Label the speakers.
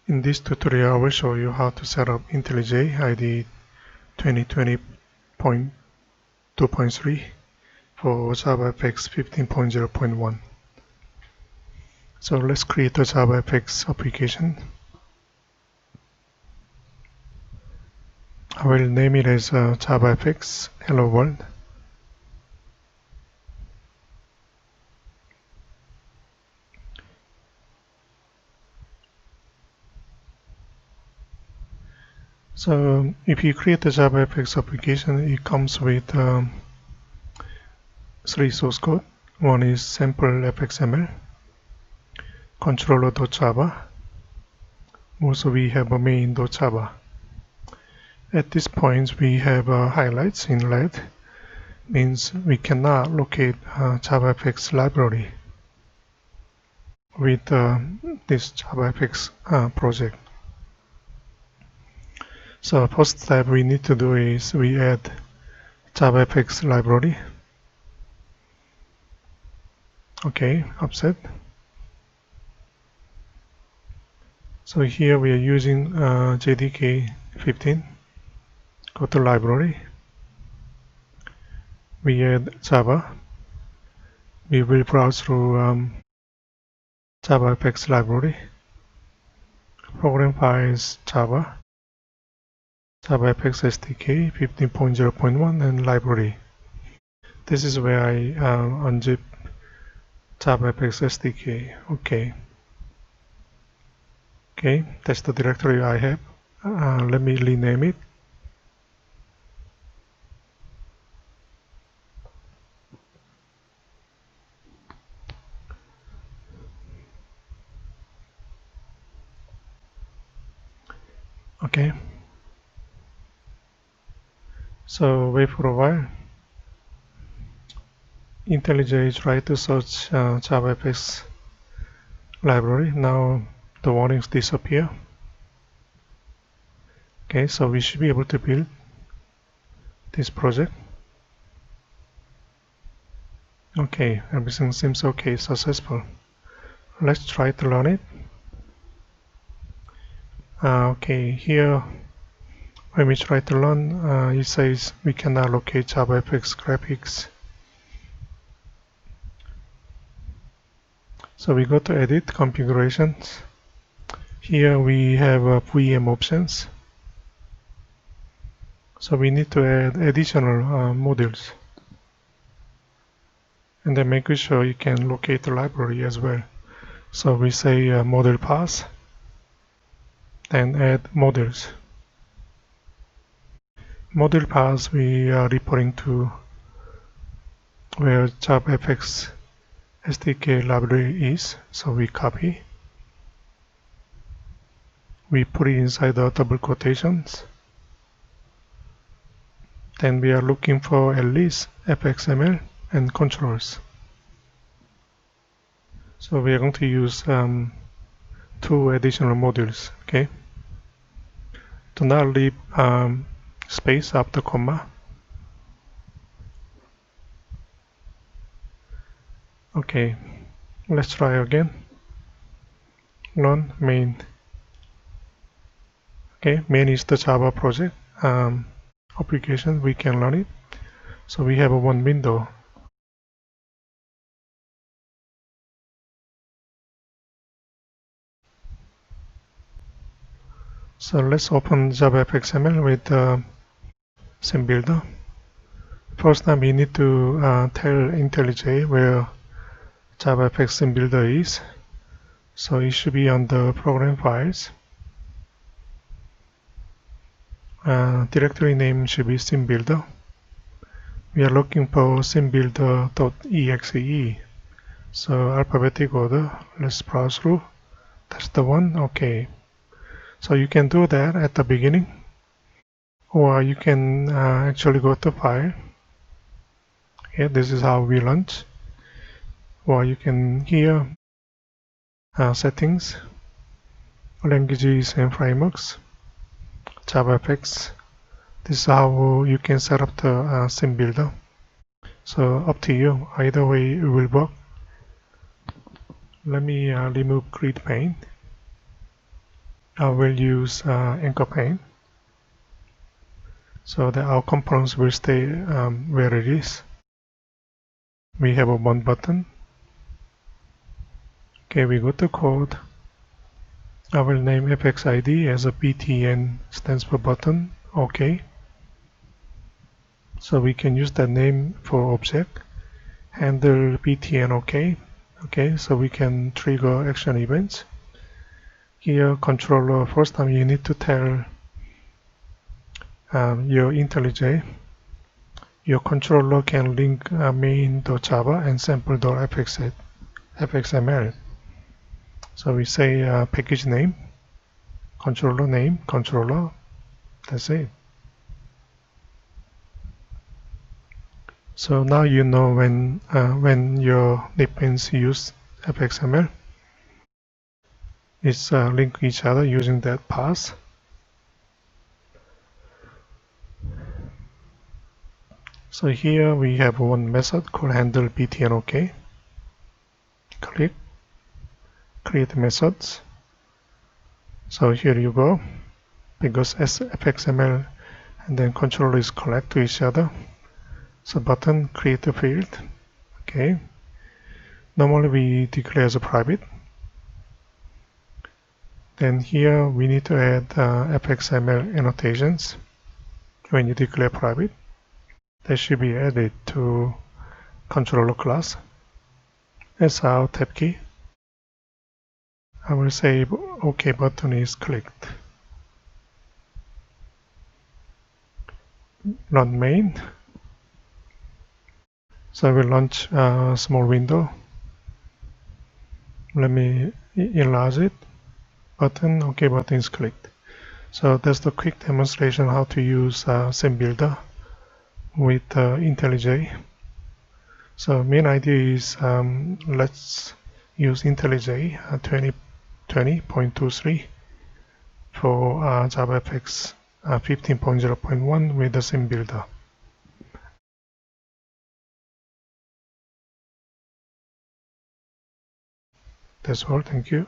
Speaker 1: In this tutorial, I will show you how to set up IntelliJ IDEA 2020.2.3 for JavaFX 15.0.1. So let's create a JavaFX application. I will name it as JavaFX Hello World. So if you create a JavaFX application, it comes with 3 source code. One is sample fxml, controller.java. Also we have a main.java. At this point we have highlights in red, means we cannot locate JavaFX library with this JavaFX project. So first step we need to do is we add JavaFX library. Okay, offset. So here we are using JDK 15. Go to library. We add Java. We will browse through JavaFX library. Program files Java, JavaFX SDK 15.0.1 and library. This is where I unzip JavaFX SDK. Okay, that's the directory I have. Let me rename it. Okay. So wait for a while. IntelliJ try to search JavaFX library. Now the warnings disappear. Okay, so we should be able to build this project. Okay, everything seems okay, successful. Let's try to run it. Okay, here when we try to run, it says we cannot locate JavaFX graphics. So we go to edit configurations. Here we have VM options. So we need to add additional modules. And then make sure you can locate the library as well. So we say module path, then add modules. Module path we are referring to where JavaFX SDK library is. So we copy. We put it inside the double quotations. Then we are looking for at least fxml and controls. So we are going to use 2 additional modules. Okay. Do not leave space after comma. Okay, let's try again. Run main. Okay, main is the Java project application. We can run it. So we have one window. So let's open JavaFX XML with SceneBuilder. First time we need to tell IntelliJ where JavaFX Scene Builder is. So it should be on the program files. Directory name should be SceneBuilder. We are looking for SceneBuilder.exe. So alphabetic order. Let's browse through. That's the one. Okay. So you can do that at the beginning, or you can actually go to file. Okay, this is how we launch. Or you can here settings, languages and frameworks, JavaFX. This is how you can set up the Scene Builder. So up to you. Either way it will work. Let me remove grid pane. I will use anchor pane so that our components will stay where it is. We have a one button. Okay, we go to code. I will name FX ID as a BTN, stands for button. Okay. So we can use that name for object. Handle BTN OK. Okay, so we can trigger action events. Here, controller, first time you need to tell your IntelliJ. Your controller can link main.java and sample.fxml. So we say package name, controller, that's it. So now you know when your JetBrains use fxml, it's link each other using that path. So here we have one method called handle btn OK. Click create methods. So here you go, because fxml and then controller is connect to each other. So button create a field. Okay. Normally we declare as a private. Then here we need to add fxml annotations when you declare private. That should be added to controller class. As our tab key. I will say OK button is clicked. Run main. So I will launch a small window. Let me enlarge it. Button, OK button is clicked. So that's the quick demonstration how to use SceneBuilder with IntelliJ. So main idea is let's use IntelliJ 20.0.23 for JavaFX 15.0.1 with the SceneBuilder. That's all. Thank you.